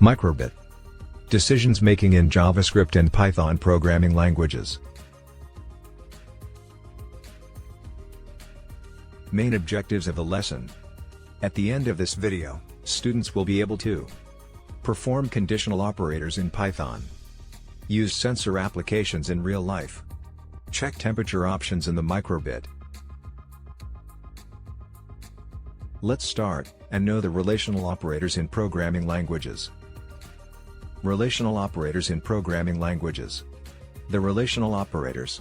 Microbit. Decisions making in JavaScript and Python programming languages. Main objectives of the lesson. At the end of this video, students will be able to perform conditional operators in Python, use sensor applications in real life, check temperature options in the microbit. Let's start, and know the relational operators in programming languages. Relational operators in programming languages. The relational operators.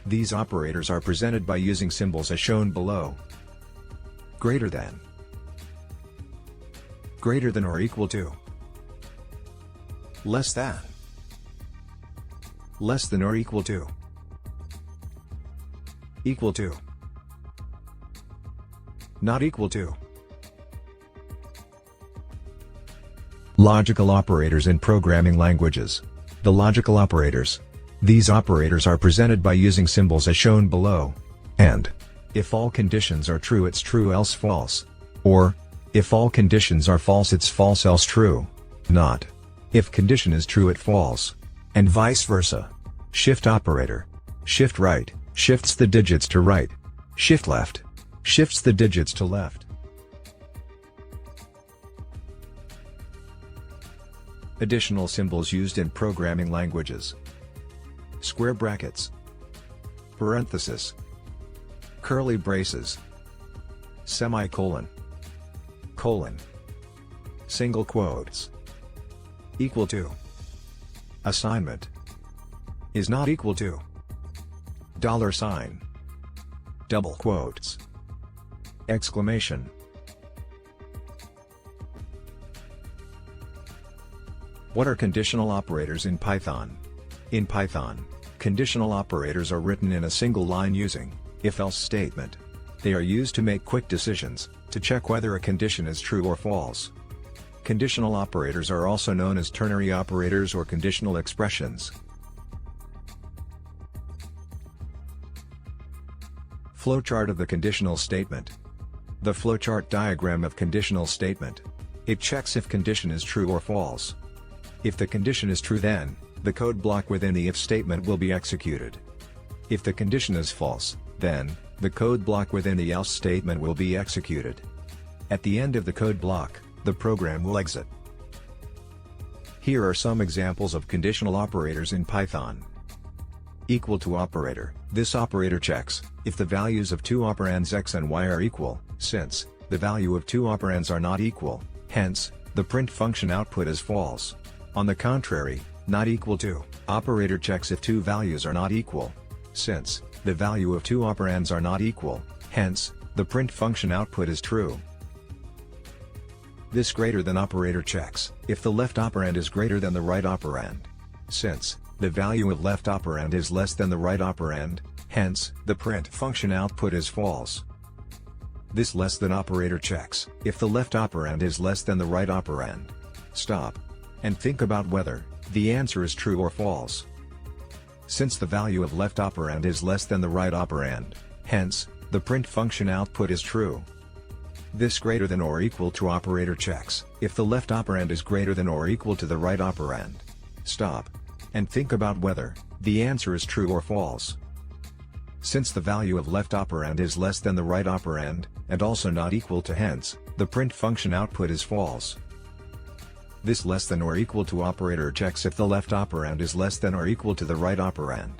These operators are presented by using symbols as shown below. Greater than. Greater than or equal to. Less than. Less than or equal to. Equal to. Not equal to. Logical operators in programming languages. The logical operators. These operators are presented by using symbols as shown below. And. If all conditions are true it's true else false. Or. If all conditions are false it's false else true. Not. If condition is true it false. And vice versa. Shift operator. Shift right, shifts the digits to right. Shift left. Shifts the digits to left. Additional symbols used in programming languages. Square brackets, parenthesis, curly braces, semicolon, colon, single quotes, equal to, assignment, is not equal to, dollar sign, double quotes, exclamation. What are conditional operators in Python? In Python, conditional operators are written in a single line using if-else statement. They are used to make quick decisions, to check whether a condition is true or false. Conditional operators are also known as ternary operators or conditional expressions. Flowchart of the conditional statement. The flowchart diagram of conditional statement. It checks if condition is true or false. If the condition is true then, the code block within the if statement will be executed. If the condition is false, then, the code block within the else statement will be executed. At the end of the code block, the program will exit. Here are some examples of conditional operators in Python. Equal to operator. This operator checks if the values of two operands x and y are equal, since the value of two operands are not equal, hence, the print function output is false. On the contrary, not equal to operator checks if two values are not equal, since the value of two operands are not equal, hence, the print function output is true. This greater than operator checks if the left operand is greater than the right operand, since the value of left operand is less than the right operand, hence, the print function output is false. This less than operator checks if the left operand is less than the right operand. Stop. And think about whether the answer is true or false. Since the value of left operand is less than the right operand, hence, the print function output is true. This greater than or equal to operator checks if the left operand is greater than or equal to the right operand. Stop. And think about whether the answer is true or false. Since the value of left operand is less than the right operand, and also not equal to hence, the print function output is false. This less than or equal to operator checks if the left operand is less than or equal to the right operand.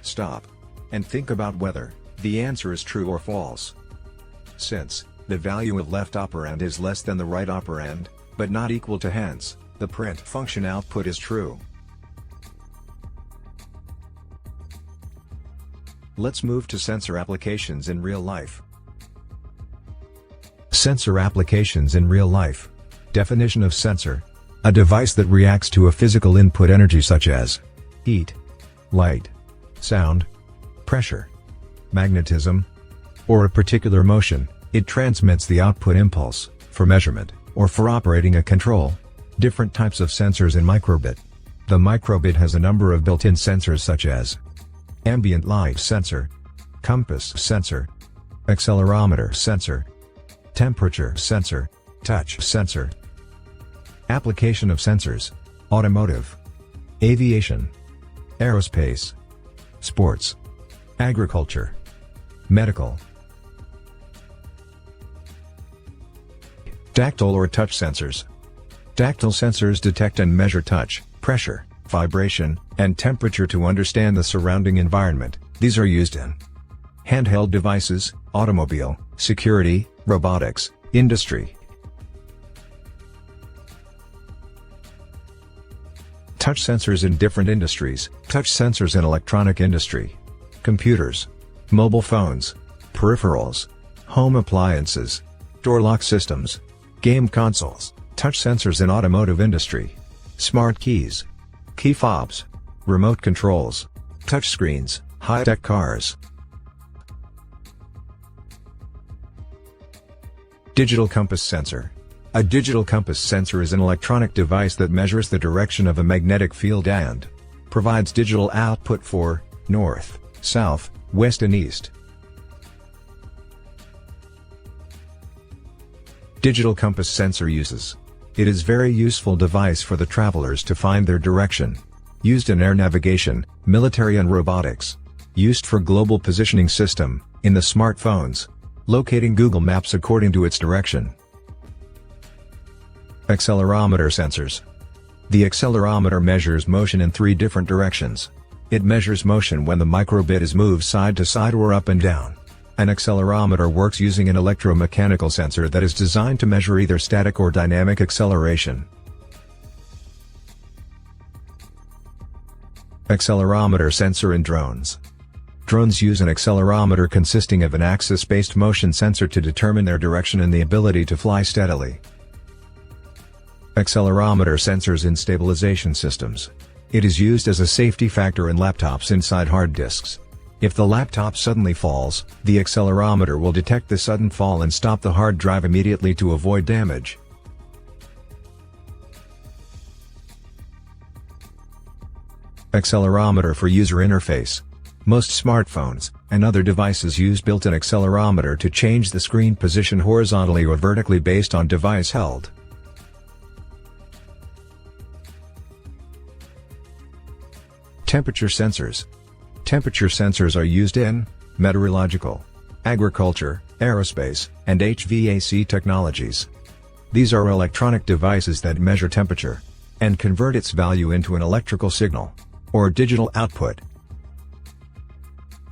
Stop. And think about whether the answer is true or false. Since the value of left operand is less than the right operand, but not equal to hence, the print function output is true. Let's move to sensor applications in real life. Sensor applications in real life. Definition of sensor. A device that reacts to a physical input energy such as heat, light, sound, pressure, magnetism, or a particular motion. It transmits the output impulse, for measurement, or for operating a control. Different types of sensors in microbit. The microbit has a number of built-in sensors such as ambient light sensor, compass sensor, accelerometer sensor, temperature sensor, touch sensor, Application of sensors: automotive, aviation, aerospace, sports, agriculture, medical. Tactile or touch sensors. Tactile sensors detect and measure touch, pressure, vibration, and temperature to understand the surrounding environment. These are used in handheld devices, automobile, security, robotics, industry. Touch sensors in different industries. Touch sensors in electronic industry, computers, mobile phones, peripherals, home appliances, door lock systems, game consoles. Touch sensors in automotive industry, smart keys, key fobs, remote controls, touch screens, high-tech cars. Digital compass sensor. A digital compass sensor is an electronic device that measures the direction of a magnetic field and provides digital output for north, south, west and east. Digital compass sensor uses. It is very useful device for the travelers to find their direction. Used in air navigation, military and robotics. Used for global positioning system, in the smartphones. Locating Google Maps according to its direction. Accelerometer sensors. The accelerometer measures motion in 3 different directions. It measures motion when the microbit is moved side to side or up and down. An accelerometer works using an electromechanical sensor that is designed to measure either static or dynamic acceleration. Accelerometer sensor in drones. Drones use an accelerometer consisting of an axis-based motion sensor to determine their direction and the ability to fly steadily. Accelerometer sensors in stabilization systems. It is used as a safety factor in laptops inside hard disks. If the laptop suddenly falls, the accelerometer will detect the sudden fall and stop the hard drive immediately to avoid damage. Accelerometer for user interface. Most smartphones and other devices use built-in accelerometer to change the screen position horizontally or vertically based on device held. Temperature sensors. Temperature sensors are used in meteorological, agriculture, aerospace, and HVAC technologies. These are electronic devices that measure temperature and convert its value into an electrical signal or digital output.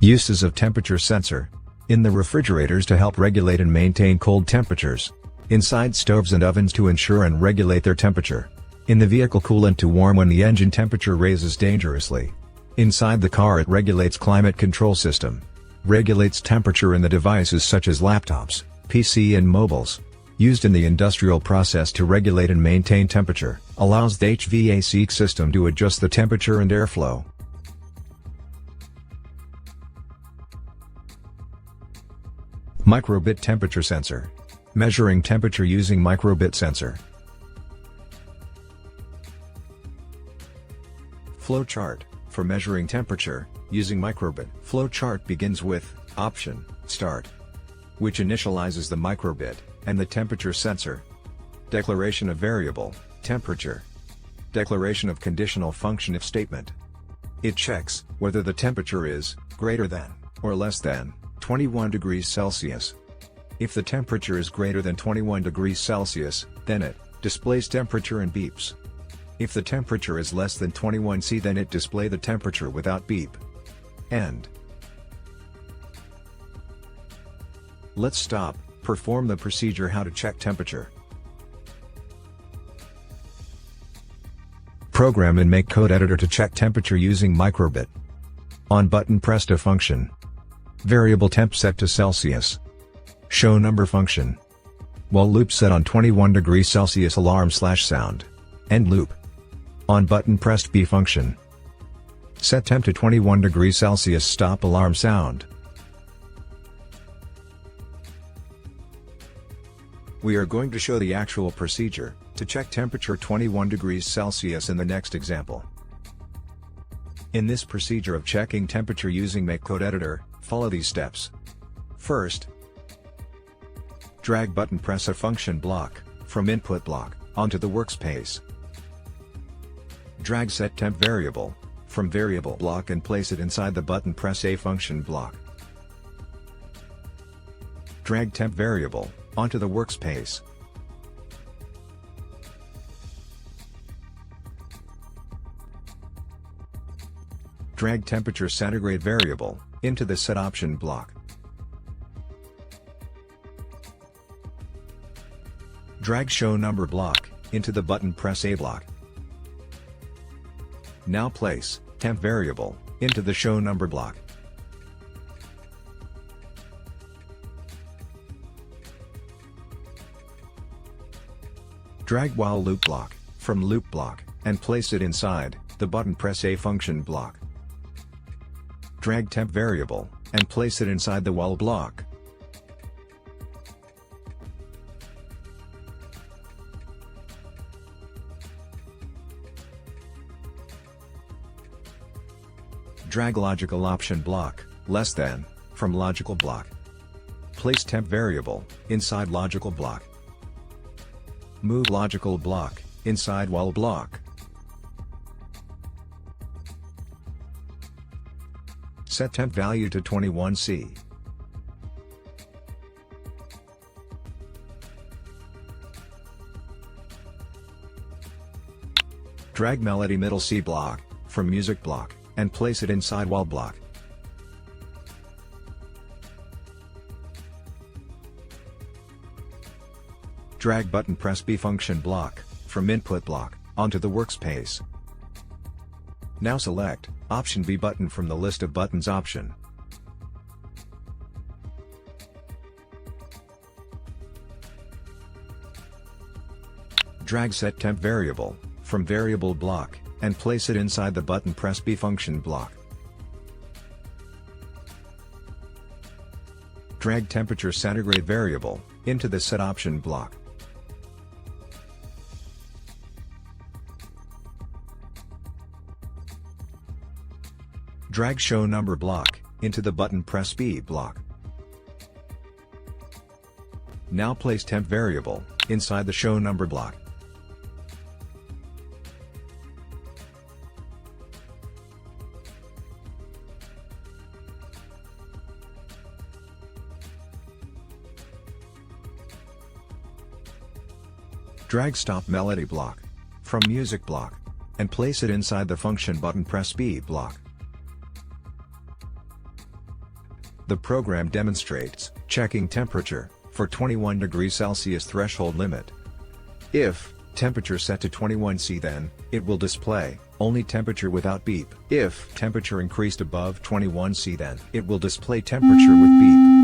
Uses of temperature sensor. In the refrigerators to help regulate and maintain cold temperatures. Inside stoves and ovens to ensure and regulate their temperature. In the vehicle coolant to warm when the engine temperature raises dangerously. Inside the car it regulates climate control system. Regulates temperature in the devices such as laptops, PC and mobiles. Used in the industrial process to regulate and maintain temperature. Allows the HVAC system to adjust the temperature and airflow. Microbit temperature sensor. Measuring temperature using microbit sensor. Flowchart. For measuring temperature, using microbit. Flowchart begins with option, start, which initializes the microbit and the temperature sensor. Declaration of variable, temperature. Declaration of conditional function if statement. It checks whether the temperature is greater than or less than 21 degrees Celsius. If the temperature is greater than 21 degrees Celsius, then it displays temperature and beeps. If the temperature is less than 21 C, then it display the temperature without beep. End. Let's stop, perform the procedure how to check temperature. Program in Make code editor to check temperature using microbit. On button press to function. Variable temp set to Celsius. Show number function. While loop set on 21 degrees Celsius alarm/sound. End loop. On button pressed B function. Set temp to 21 degrees Celsius stop alarm sound. We are going to show the actual procedure to check temperature 21 degrees Celsius in the next example. In this procedure of checking temperature using Make code editor, follow these steps. First, drag button press a function block from input block onto the workspace. Drag set temp variable from variable block and place it inside the button press A function block. Drag temp variable onto the workspace. Drag temperature centigrade variable into the set option block. Drag show number block into the button press A block. Now place temp variable into the show number block. Drag while loop block from loop block and place it inside the button press A function block. Drag temp variable and place it inside the while block. Drag logical option block less than from logical block. Place temp variable inside logical block. Move logical block inside while block. Set temp value to 21C. Drag melody middle C block from music block and place it inside while block. Drag button press B function block from input block onto the workspace. Now select option B button from the list of buttons option. Drag set temp variable from variable block and place it inside the button press B function block. Drag temperature centigrade variable into the set option block. Drag show number block into the button press B block. Now place temp variable inside the show number block. Drag stop melody block from music block and place it inside the function button press B block. The program demonstrates checking temperature for 21 degrees Celsius threshold limit. If temperature set to 21°C, then it will display only temperature without beep. If temperature increased above 21°C, then it will display temperature with beep.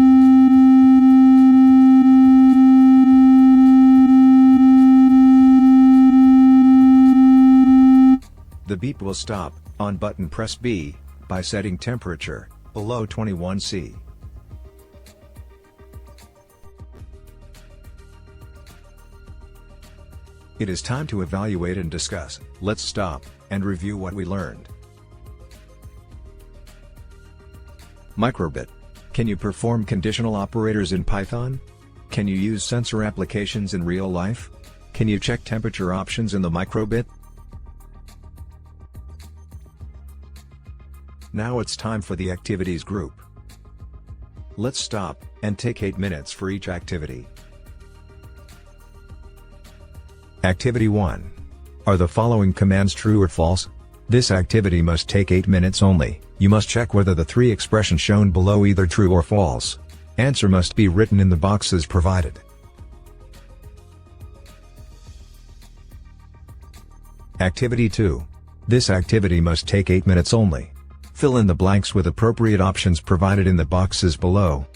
The beep will stop on button press B by setting temperature below 21°C. It is time to evaluate and discuss. Let's stop and review what we learned. Microbit. Can you perform conditional operators in Python? Can you use sensor applications in real life? Can you check temperature options in the microbit? Now it's time for the activities group. Let's stop and take 8 minutes for each activity. Activity 1. Are the following commands true or false? This activity must take 8 minutes only. You must check whether the 3 expressions shown below either true or false. Answer must be written in the boxes provided. Activity 2. This activity must take 8 minutes only. Fill in the blanks with appropriate options provided in the boxes below.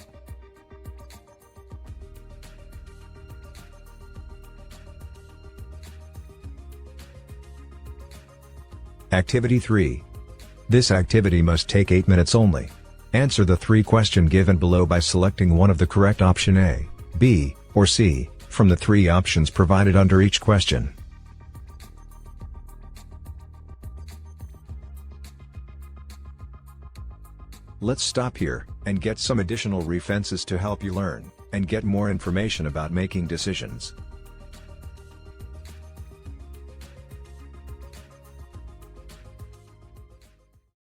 Activity 3. This activity must take 8 minutes only. Answer the 3 questions given below by selecting one of the correct option A, B, or C, from the 3 options provided under each question. Let's stop here and get some additional references to help you learn and get more information about making decisions.